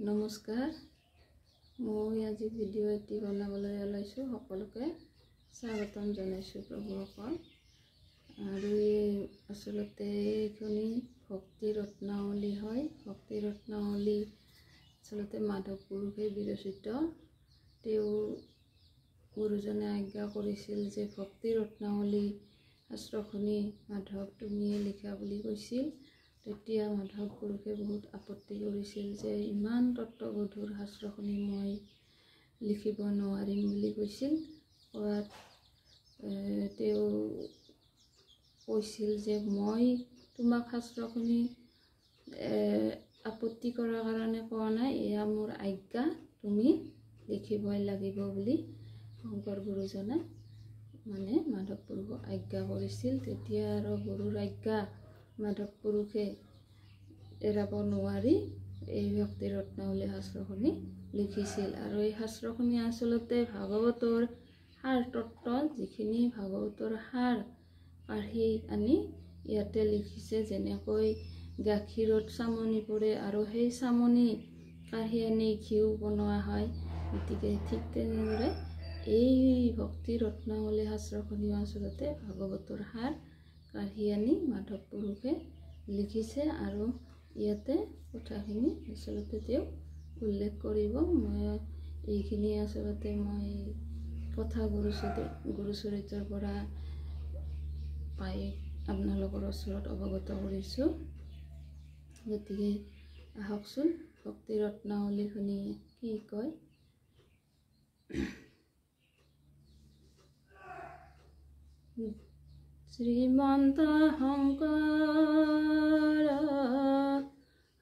নমস্কাৰ, মই আজি ভিডিঅ' এটি বনাবলৈ ওলাইছোঁ। সকলোকে স্বাগতম জনাইছোঁ প্ৰভুসকল। আৰু আচলতে এইখনি ভক্তি ৰত্নাৱলী হয়। ভক্তি ৰত্নাৱলী আচলতে মাধৱ পুৰুষে বিৰচিত। তেওঁ গুৰুজনে আজ্ঞা কৰিছিল যে ভক্তি ৰত্নাৱলী শাস্ত্ৰখনি মাধৱ তুমিয়ে লিখা বুলি কৈছিল। তেতিয়া মাধৱ পুৰুষে বহুত আপত্তি কৰিছিল যে ইমান তত্ত্বগধুৰ শাস্ত্ৰখনি মই লিখিব নোৱাৰিম বুলি কৈছিল। কোৱাত তেওঁ কৈছিল যে মই তোমাক শাস্ত্ৰখনি আপত্তি কৰাৰ কাৰণে কোৱা নাই, এয়া মোৰ আজ্ঞা, তুমি লিখিবই লাগিব বুলি শংকৰ গুৰুজনে মাধৱ পুৰুষক আজ্ঞা কৰিছিল। তেতিয়া আৰু গুৰুৰ আজ্ঞা মাধৱ পুৰুষে এৰাব নোৱাৰি এই ভক্তি ৰত্নাৱলী শাস্ত্ৰখনি লিখিছিল। আৰু এই শাস্ত্ৰখনি আচলতে ভাগৱতৰ সাৰ তত্ত্ব, যিখিনি ভাগৱতৰ সাৰ কাঢ়ি আনি ইয়াতে লিখিছে। যেনেকৈ গাখীৰত চামনি পৰে আৰু সেই চামনি কাঢ়ি আনি ঘিউ বনোৱা হয়, গতিকে ঠিক তেনেদৰে এই ভক্তি ৰত্নাৱলী শাস্ত্ৰখনিও আচলতে ভাগৱতৰ সাৰ কাঢ়ি আনি মাধৱ পুৰুষে লিখিছে। আৰু ইয়াতে কথাখিনি আচলতে তেওঁ উল্লেখ কৰিব। মই এইখিনি আচলতে মই কথা গুৰুচৰিতৰ পৰা পাই আপোনালোকৰ ওচৰত অৱগত কৰিছোঁ। গতিকে আহকচোন ভক্তি ৰত্নাৱলীখনি কি কয়। শ্ৰীমন্ত শংকৰ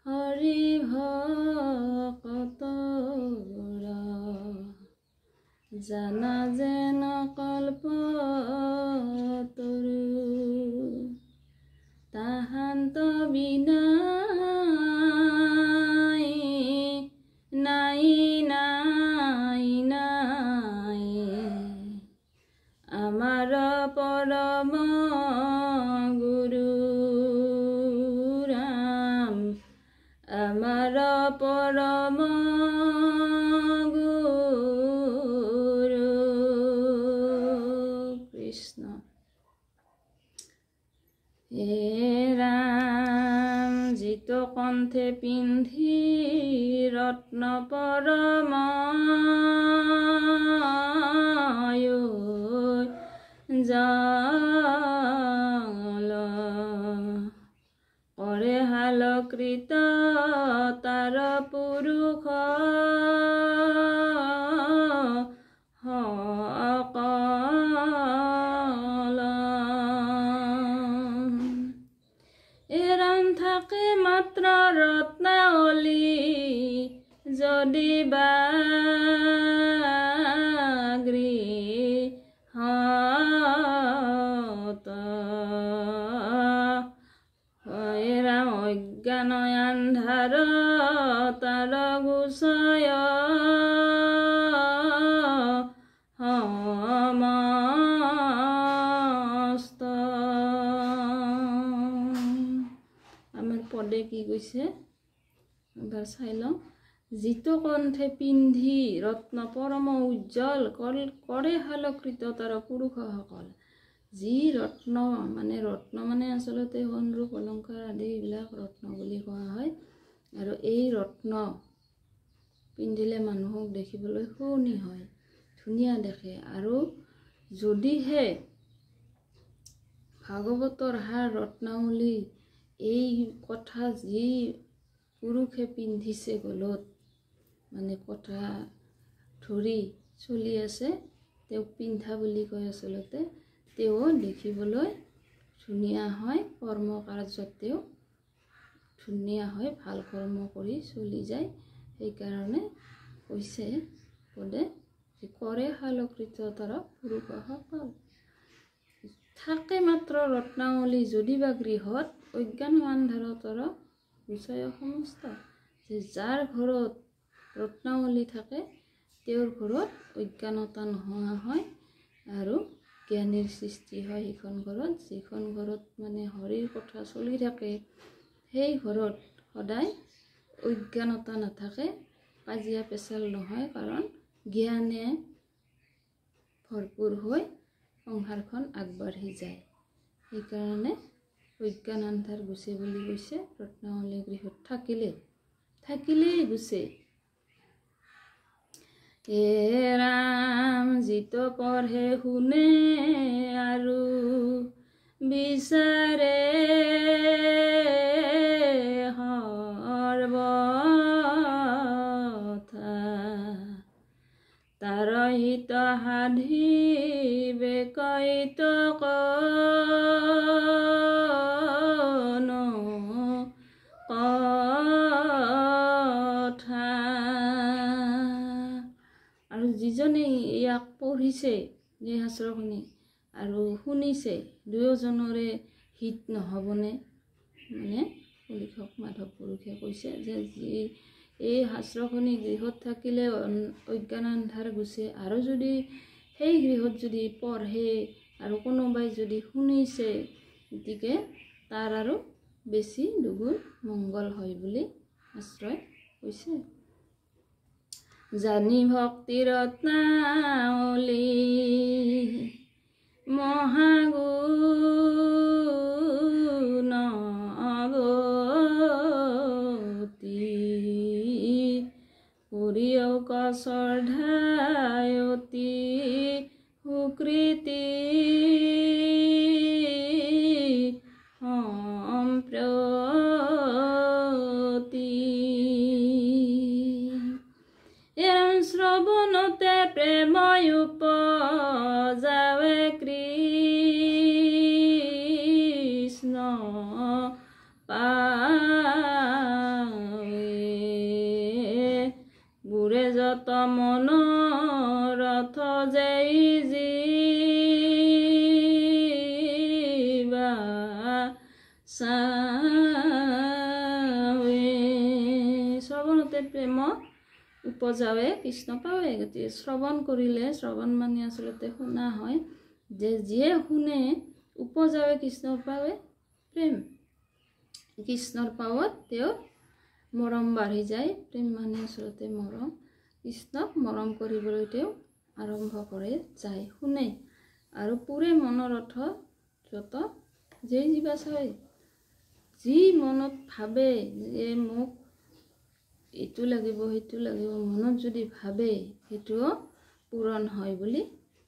হৰি ভকতৰ জানা যেন কল্পতৰু তাহান্ত বিনাই নাই নাই নাই আমাৰ পৰম গুৰু ৰাম, আমাৰ পৰম গুৰু কৃষ্ণ। হে ৰাম, যিটো কণ্ঠে পিন্ধি ৰত্ন পৰম জাল কৰে হালকৃত তাৰ পুৰুষ সকল। এৰাম থাকে মাত্ৰ ৰত্নাৱলী যদি বা অজ্ঞান আন্ধাৰ তাৰ গুচয় সমস্ত। আমাৰ পদে কি কৈছে এবাৰ চাই লওঁ। যিটো কণ্ঠে পিন্ধি ৰত্ন পৰম উজ্জ্বল কৰে হালকৃত তাৰ পুৰুষসকল। যি ৰত্ন মানে আচলতে সোণ ৰূপ অলংকাৰ আদি এইবিলাক ৰত্ন বুলি কোৱা হয়। আৰু এই ৰত্ন পিন্ধিলে মানুহক দেখিবলৈ শুৱনি হয়, ধুনীয়া দেখে। আৰু যদিহে ভাগৱতৰ সাৰ ৰত্নাৱলী এই কথা যি পুৰুষে পিন্ধিছে গলত, কথা ধৰি চলি আছে, তেওঁক পিন্ধা বুলি কয় আচলতে। তেওঁ দেখিবলৈ ধুনীয়া হয়, কৰ্ম কাৰ্যত তেওঁ ধুনীয়া হয়, ভাল কৰ্ম কৰি চলি যায়। সেইকাৰণে কৈছে পদে যে কৰে হালকৃত তাৰ পুৰুষসকল। থাকে মাত্ৰ ৰত্নাৱলী যদি বা গৃহত অজ্ঞান আন্ধাৰ তাৰ গুচয় সমস্ত। যে যাৰ ঘৰত ৰত্নাৱলী থাকে তেওঁৰ ঘৰত অজ্ঞানতা নোহোৱা হয় আৰু জ্ঞানীৰ সৃষ্টি হয় সেইখন ঘৰত। যিখন ঘৰত হৰিৰ কথা চলি থাকে সেই ঘৰত সদায় অজ্ঞানতা নাথাকে, কাজিয়া পেচাল নহয়, কাৰণ জ্ঞানে ভৰপূৰ হৈ সংসাৰখন আগবাঢ়ি যায়। সেইকাৰণে অজ্ঞান আন্ধাৰ গুচে বুলি কৈছে। ৰত্নাৱলী গৃহত থাকিলেই গুচে। হে ৰাম যিটো পঢ়ে শুনে আৰু বিচাৰে সৰ্বথা, তাৰ হিত সাধিবে কৈত কথা। আৰু যিজনে ইয়াক পঢ়িছে, এই শাস্ত্ৰখনি আৰু শুনিছে, দুয়োজনৰে হিত নহ'বনে? মানে লিখক মাধৱ পুৰুষে কৈছে যে যি এই শাস্ত্ৰখনি গৃহত থাকিলে অজ্ঞান আন্ধাৰ গুচে, আৰু যদি সেই গৃহত যদি পঢ়ে আৰু কোনোবাই যদি শুনিছে, গতিকে তাৰ আৰু বেছি দুগুণ মংগল হয় বুলি শাস্ত্ৰই কৈছে। জানি ভক্তি ৰত্নাৱলী মহাগুণ গতি, কৰিও কশ্ৰদ্ধায়তি সুকৃতি সম্প্ৰতি। শ্ৰৱণতে প্ৰেম উপজাৱে কৃষ্ণ পাৱে, গুৰে যত মনোৰথ যেই জীৱা চাৱে। শ্ৰৱণতে প্ৰেম উপজাৱে কৃষ্ণ পাৱে। গতিকে শ্ৰৱণ কৰিলে, শ্ৰৱণ মানে আচলতে শুনা হয়, যে যিয়ে শুনে উপজাৱে কৃষ্ণ পাৱে প্ৰেম। কৃষ্ণৰ পাৱত তেওঁৰ মৰম বাঢ়ি যায়। প্ৰেম মানে আচলতে মৰম। কৃষ্ণক মৰম কৰিবলৈ তেওঁ আৰম্ভ কৰে, যায়, শুনে। আৰু পুৰে মনোৰথ যত যেই জীৱা চায়, যি মনত ভাবে যে মোক এইটো লাগিব সেইটো লাগিব, মনত যদি ভাবে সেইটোও পূৰণ হয় বুলি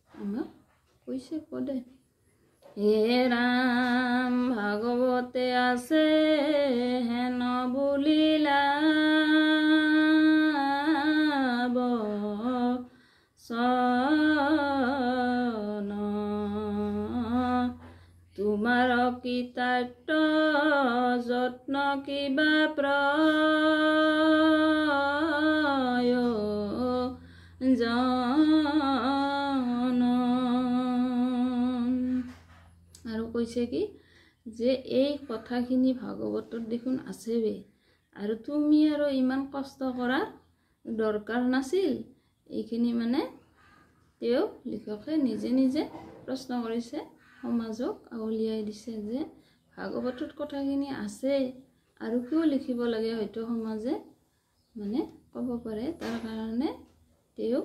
আমাক কৈছে পদে। হে ৰাম ভাগৱতে আছে হেন বুলিলা বচন, তোমাৰ কৃতাৰ্থ যত্ন কিবা প্ৰয়োজন। আৰু কৈছে কি যে এই কথাখিনি ভাগৱতত দেখোন আছেই, আৰু তুমি আৰু ইমান কষ্ট কৰাৰ দৰকাৰ নাছিল। এইখিনি মানে তেওঁ লিখকে নিজে নিজে প্ৰশ্ন কৰিছে, সমাজক আউলিয়াই দিছে যে ভাগৱতত কথাখিনি আছে আৰু কিয় লিখিব লাগে, হয়তো সমাজে মানে ক'ব পাৰে। তাৰ কাৰণে তেওঁ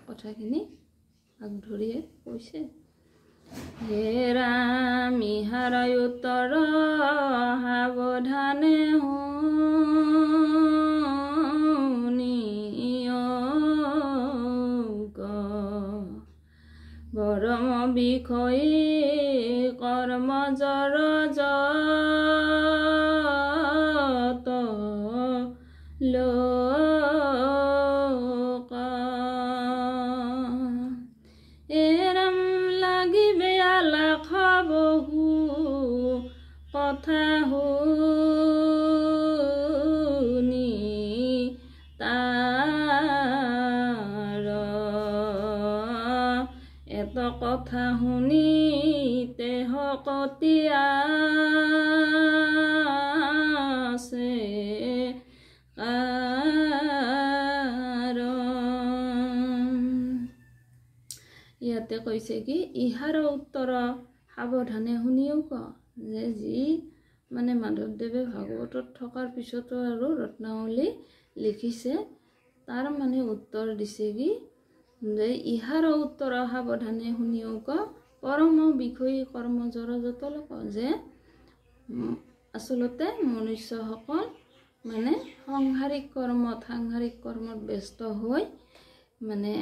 কথাখিনি আগধৰিয়ে কৈছে। হে ৰাম ইহাৰ উত্তৰ সাৱধানে পৰম বিষয়ে কৰ্ম জৰ যত লোক, এৰাম লাগিবে আলাখ বহু কথা শুনি তাৰ, এত কথা শুনি তেহ কতি আছে কাৰণ। ইয়াতে কৈছে কি ইহাৰ উত্তৰ সাৱধানে শুনিও ক, যে যি মানে মাধৱদেৱে ভাগৱতত থকাৰ পিছতো আৰু ৰত্নাৱলী লিখিছে। তাৰ মানে উত্তৰ দিছে কি যে ইহাৰ উত্তৰ সাৱধানে শুনিওক পৰম বিষয়ী কৰ্ম জড়জত লোক, যে আচলতে মনুষ্যসকল মানে সাংসাৰিক কৰ্মত ব্যস্ত হৈ মানে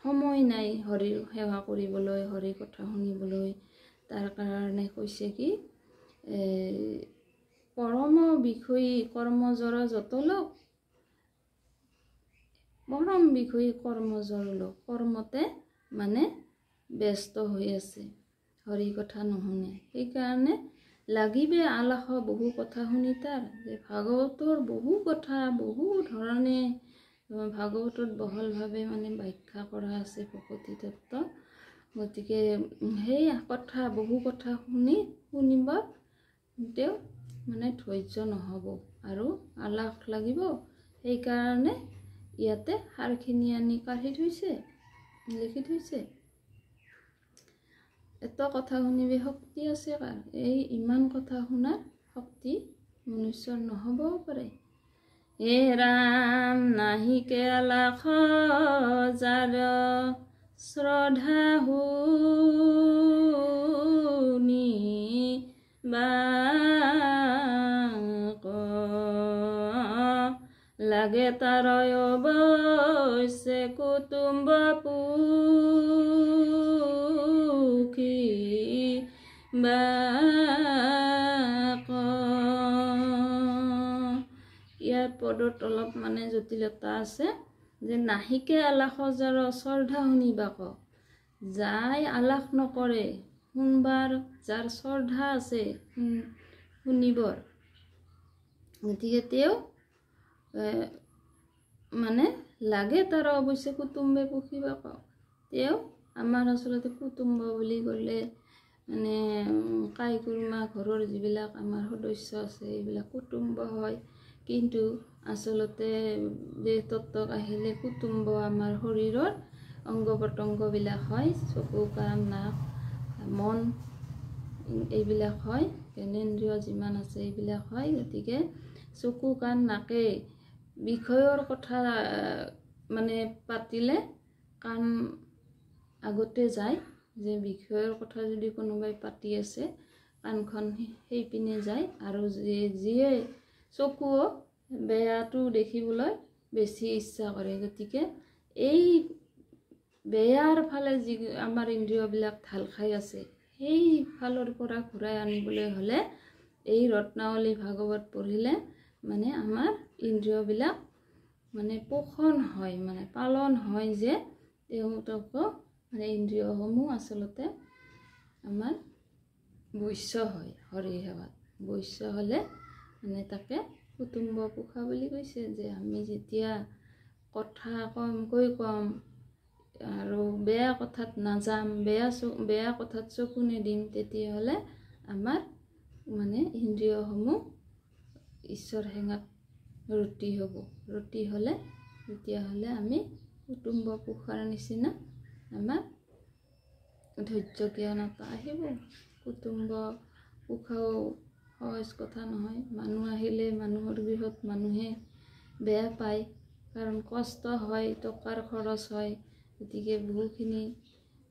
সময় নাই হৰিৰ সেৱা কৰিবলৈ, হৰি কথা শুনিবলৈ। তাৰ কাৰণে কৈছে কি পৰম বিষয়ী কৰ্ম জড়জত লোক, পৰম বিষয়ী কৰ্মজৰ লোক কৰ্মতে মানে ব্যস্ত হৈ আছে, হৰি কথা নুশুনে। সেইকাৰণে লাগিবে আলাস বহু কথা শুনি তাৰ, যে ভাগৱতৰ বহু কথা বহু ধৰণে ভাগৱতত বহলভাৱে মানে ব্যাখ্যা কৰা আছে ভকতি তত্ত্ব। গতিকে সেই বহু কথা শুনিব তেওঁ মানে ধৈৰ্য নহ'ব আৰু আলাস লাগিব। সেইকাৰণে ইয়াতে সাৰখিনি আনি কাঢ়ি থৈছে, লিখি থৈছে। এত কথা শুনিবি শক্তি আছে কাৰ, এই ইমান কথা শুনাৰ শক্তি মনুষ্যৰ নহ'বও পাৰে। হে ৰাম নাহিকে আলাস যাৰ শ্ৰদ্ধা শুনি লাগে তাৰ অৱশ্যে কুটুম্ব পুখী ইয়াৰ পদত অলপ মানে জটিলতা আছে, যে নাহিকে আলাস যাৰ শ্ৰদ্ধা শুনিবাক, যাই আলাস নকৰে, শুনবাৰ যাৰ শ্ৰদ্ধা আছে শুনিবৰ, গতিকে তেওঁ মানে লাগে তাৰ অৱশ্যে কুটুম্বে পুখিবাক। তেওঁ আমাৰ আচলতে কুটুম্ব বুলি ক'লে মানে কাই কুৰ্মা ঘৰৰ যিবিলাক আমাৰ সদস্য আছে এইবিলাক কুটুম্ব হয়। কিন্তু আচলতে তত্ত্বক আহিলে কুটুম্ব আমাৰ শৰীৰৰ অংগ প্ৰত্যংগবিলাক হয়, চকু কাণ নাক মন এইবিলাক হয়, জ্ঞানেন্দ্ৰিয় যিমান আছে এইবিলাক হয়। গতিকে চকু কাণ নাকে বিষয়ৰ কথা মানে পাতিলে কাণ আগতে যায়, যে বিষয়ৰ কথা যদি কোনোবাই পাতি আছে কাণখন সেইপিনে যায়, আৰু যিয়ে চকুও বেয়াটো দেখিবলৈ বেছি ইচ্ছা কৰে। গতিকে এই বেয়াৰ ফালে যি আমাৰ ইন্দ্ৰিয়বিলাক ঢাল খাই আছে, সেই ফালৰ পৰা ঘূৰাই আনিবলৈ হ'লে এই ৰত্নাৱলী ভাগৱত পঢ়িলে মানে আমাৰ ইন্দ্ৰিয়বিলাক মানে পোষণ হয়, মানে পালন হয়, যে তেওঁলোকক মানে ইন্দ্ৰিয়সমূহ আচলতে আমাৰ বৈশ্য হয়। হৰি সেৱাত বৈশ্য হ'লে মানে তাকে কুটুম্ব পোষা বুলি কৈছে, যে আমি যেতিয়া কথা কমকৈ কম আৰু বেয়া কথাত নাযাম, বেয়া কথাত চকু নিদিম, তেতিয়াহ'লে আমাৰ মানে ইন্দ্ৰিয়সমূহ ঈশ্বৰ সেৱাত ৰতি হ'লে তেতিয়াহ'লে আমি কুটুম্ব পোষাৰ নিচিনা আমাৰ ধৈৰ্য জ্ঞানতা আহিব। কুটুম্ব পোষাও সহজ কথা নহয়। মানুহ আহিলে মানুহৰ গৃহত মানুহে বেয়া পায়, কাৰণ কষ্ট হয়, টকাৰ খৰচ হয়, গতিকে বহুখিনি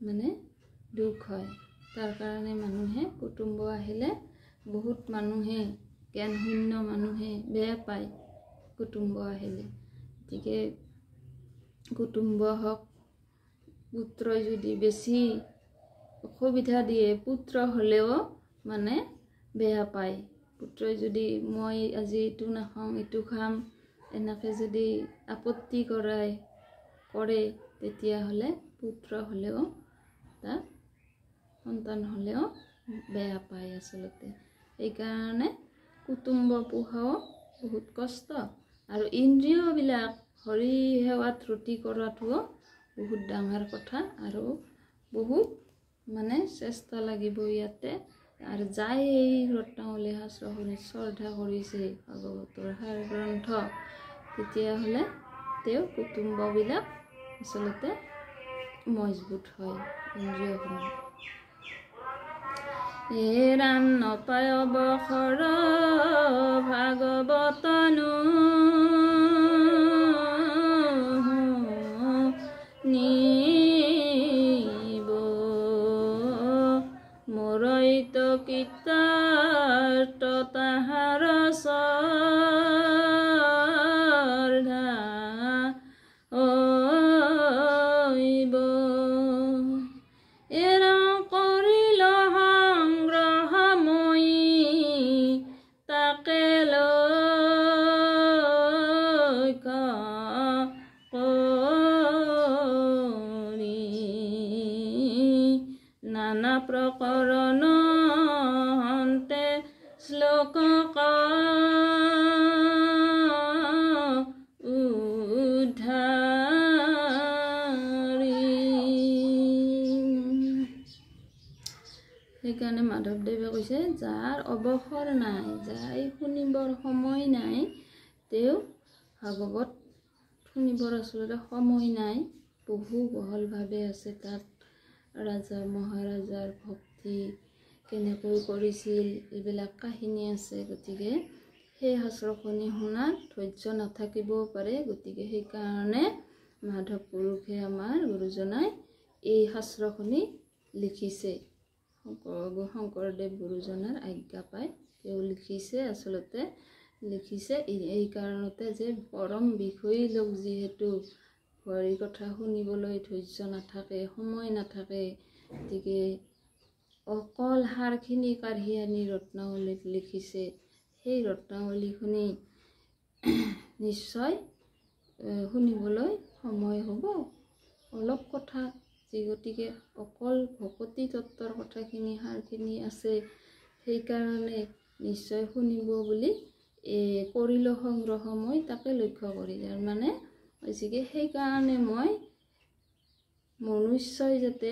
মানে দুখ হয়। তাৰ কাৰণে মানুহে কুটুম্ব আহিলে বহুত মানুহে জ্ঞানশূন্য মানুহে বেয়া পায় কুটুম্ব আহিলে। গতিকে কুটুম্ব হওক, পুত্ৰই যদি বেছি অসুবিধা দিয়ে, পুত্ৰ হ'লেও মানে বেয়া পায়। পুত্ৰই যদি মই আজি এইটো নাখাওঁ এইটো খাম এনেকৈ যদি আপত্তি কৰে, তেতিয়াহ'লে পুত্ৰ হ'লেও তাক সন্তান হ'লেও বেয়া পায় আচলতে। সেইকাৰণে কুটুম্ব পোহাও বহুত কষ্ট, আৰু ইন্দ্ৰিয়বিলাক হৰি সেৱাত ৰতি কৰাটোও বহুত ডাঙৰ কথা, আৰু বহুত মানে চেষ্টা লাগিব ইয়াতে। আৰু যাই এই ৰত্নাৱলী শাস্ত্ৰখনি শ্ৰদ্ধা কৰিছে ভাগৱতৰ সাৰ গ্ৰন্থ, তেতিয়াহ'লে তেওঁ কুটুম্ববিলাক আচলতে মজবুত হয় ইন্দ্ৰিয়সমূহ। এৰাম নপায় অৱসৰ ভাগৱতনো নিব মোৰৈত কীৰ্তন তাহাৰ শ্ৰদ্ধা ঐব এৰা কৰিল সংগ্ৰহ মই তাকে নানা প্ৰকৰণ হন্তে শ্লোক উদ্ধাৰী। সেইকাৰণে মাধৱদেৱে কৈছে যাৰ অৱসৰ নাই, যাই শুনিবৰ সময় নাই, তেওঁ ভাগৱত শুনিবৰ আচলতে সময় নাই, বহু বহলভাৱে আছে তাত। ৰাজা মহাৰাজাৰ ভক্তি কেনেকৈ কৰিছিল এইবিলাক কাহিনী আছে। গতিকে সেই শাস্ত্ৰখিনি শুনাত ধৈৰ্য নাথাকিবও পাৰে। গতিকে সেইকাৰণে মাধৱ পুৰুষে আমাৰ গুৰুজনাই এই শাস্ত্ৰখিনি লিখিছে। শংকৰদেৱ গুৰুজনাৰ আজ্ঞা পাই তেওঁ লিখিছে। আচলতে লিখিছে এই কাৰণতে যে পৰম বিষয়ী লোক যিহেতু হৰি কথা শুনিবলৈ ধৈৰ্য নাথাকে, সময় নাথাকে, গতিকে অকল সাৰখিনি কাঢ়ি আনি ৰত্নাৱলীত লিখিছে। সেই ৰত্নাৱলীখিনি নিশ্চয় শুনিবলৈ সময় হ'ব, অলপ কথা, যি গতিকে অকল ভকতি তত্ত্বৰ কথাখিনি সাৰখিনি আছে, সেইকাৰণে নিশ্চয় শুনিব বুলি কৰিল সংগ্ৰহ মই তাকে লক্ষ্য কৰি। তাৰ মানে হৈছে কি সেইকাৰণে মই মনুষ্যই যাতে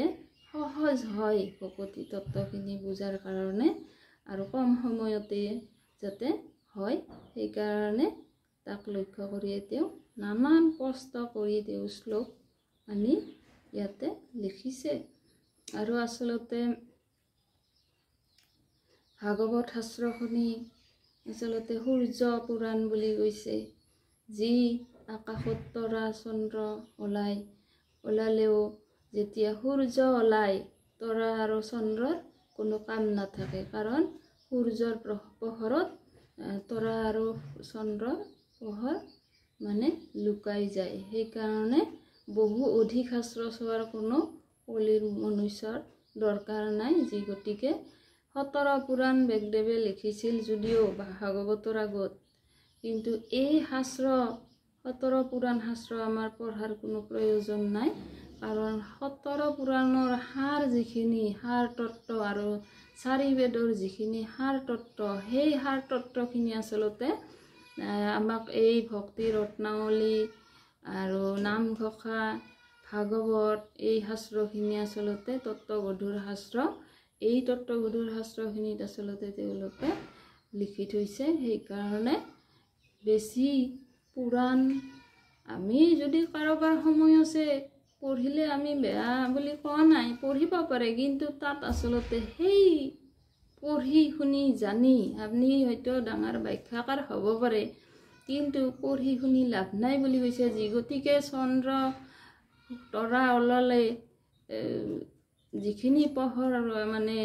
সহজ হয় ভকতি তত্ত্বখিনি বুজাৰ কাৰণে, আৰু কম সময়তে যাতে হয়, সেইকাৰণে তাক লক্ষ্য কৰিয়ে তেওঁ নানান কষ্ট কৰি তেওঁ শ্লোক আনি ইয়াতে লিখিছে। আৰু আচলতে ভাগৱত শাস্ত্ৰখিনি আচলতে সূৰ্য পুৰাণ বুলি কৈছে। যি আকাশত তৰা চন্দ্ৰ ওলালেও যেতিয়া সূৰ্য ওলায়, তৰা আৰু চন্দ্ৰৰ কোনো কাম নাথাকে, কাৰণ সূৰ্যৰ পোহৰত তৰা আৰু চন্দ্ৰৰ পোহৰ মানে লুকাই যায়। সেইকাৰণে বহু অধিক শাস্ত্ৰ চোৱাৰ কোনো কলিৰ মনুষ্যৰ দৰকাৰ নাই। যি গতিকে 17 পুৰাণ বেগদেৱে লিখিছিল যদিও ভাগৱতৰ আগত, কিন্তু এই শাস্ত্ৰ 17 পুৰাণ শাস্ত্ৰ আমাৰ পঢ়াৰ কোনো প্ৰয়োজন নাই, কাৰণ 17 পুৰাণৰ সাৰ যিখিনি সাৰ তত্ত্ব আৰু 4 বেদৰ যিখিনি সাৰ তত্ত্ব, সেই সাৰ তত্ত্বখিনি আচলতে আমাক এই ভক্তি ৰত্নাৱলী আৰু নামঘোষা ভাগৱত এই শাস্ত্ৰখিনি আচলতে তত্ত্বগধুৰ শাস্ত্ৰ। এই তত্ত্বগধুৰ শাস্ত্ৰখিনিত আচলতে তেওঁলোকে লিখি থৈছে। সেইকাৰণে বেছি পুৰাণ আমি যদি কাৰোবাৰ সময় আছে পঢ়িলে আমি বেয়া বুলি কোৱা নাই, পঢ়িব পাৰে, কিন্তু তাত আচলতে সেই পঢ়ি শুনি জানি আপুনি হয়তো ডাঙৰ ব্যাখ্যাকাৰ হ'ব পাৰে, কিন্তু পঢ়ি শুনি লাভ নাই বুলি কৈছে। যি গতিকে চন্দ্ৰ তৰা ওলালে যিখিনি পোহৰ মানে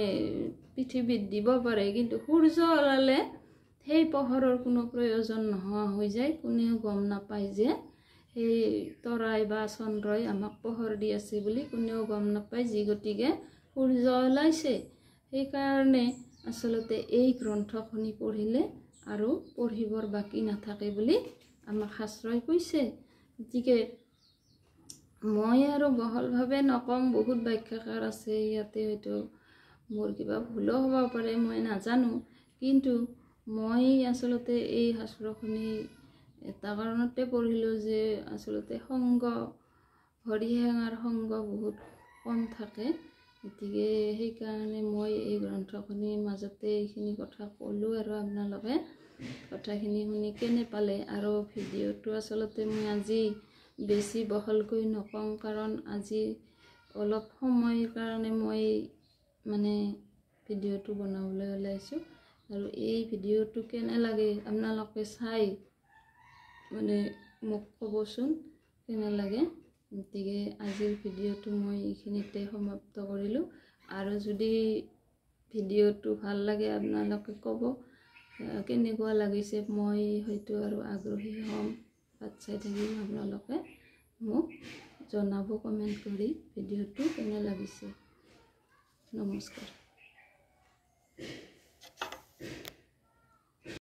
পৃথিৱীত দিব পাৰে, কিন্তু সূৰ্য ওলালে সেই পোহৰৰ কোনো প্ৰয়োজন নোহোৱা হৈ যায়। কোনেও গম নাপায় যে সেই তৰাই বা চন্দ্ৰই আমাক পোহৰ দি আছে বুলি কোনেও গম নাপায়। যি গতিকে সূৰ্য ওলাইছে, সেইকাৰণে আচলতে এই গ্ৰন্থখিনি পঢ়িলে আৰু পঢ়িবৰ বাকী নাথাকে বুলি আমাক শাস্ত্ৰই কৈছে। গতিকে মই আৰু বহলভাৱে নকম, বহুত ব্যাখ্যাকাৰ আছে ইয়াতে, হয়তো মোৰ কিবা ভুলো হ'ব পাৰে, মই নাজানো, কিন্তু মই আচলতে এই শাস্ত্ৰখিনি এটা কাৰণতে পঢ়িলোঁ যে আচলতে সংগ হৰিসেৱাৰ সংগ বহুত কম থাকে। গতিকে সেইকাৰণে মই এই গ্ৰন্থখিনিৰ মাজতে এইখিনি কথা ক'লোঁ। আৰু আপোনালোকে কথাখিনি শুনি কেনে পালে? আৰু ভিডিঅ'টো আচলতে মই আজি বেছি বহলকৈ নকওঁ, কাৰণ আজি অলপ সময়ৰ কাৰণে মই মানে ভিডিঅ'টো বনাবলৈ ওলাইছোঁ। আৰু এই ভিডিঅ'টো কেনে লাগে আপোনালোকে চাই মানে মোক ক'বচোন কেনে লাগে। গতিকে আজিৰ ভিডিঅ'টো মই এইখিনিতে সমাপ্ত কৰিলোঁ। আৰু যদি ভিডিঅ'টো ভাল লাগে আপোনালোকে ক'ব কেনেকুৱা লাগিছে, মই হয়তো আৰু আগ্ৰহী হ'ম, বাট চাই থাকিম। আপোনালোকে মোক জনাব কমেণ্ট কৰি ভিডিঅ'টো কেনে লাগিছে। নমস্কাৰ।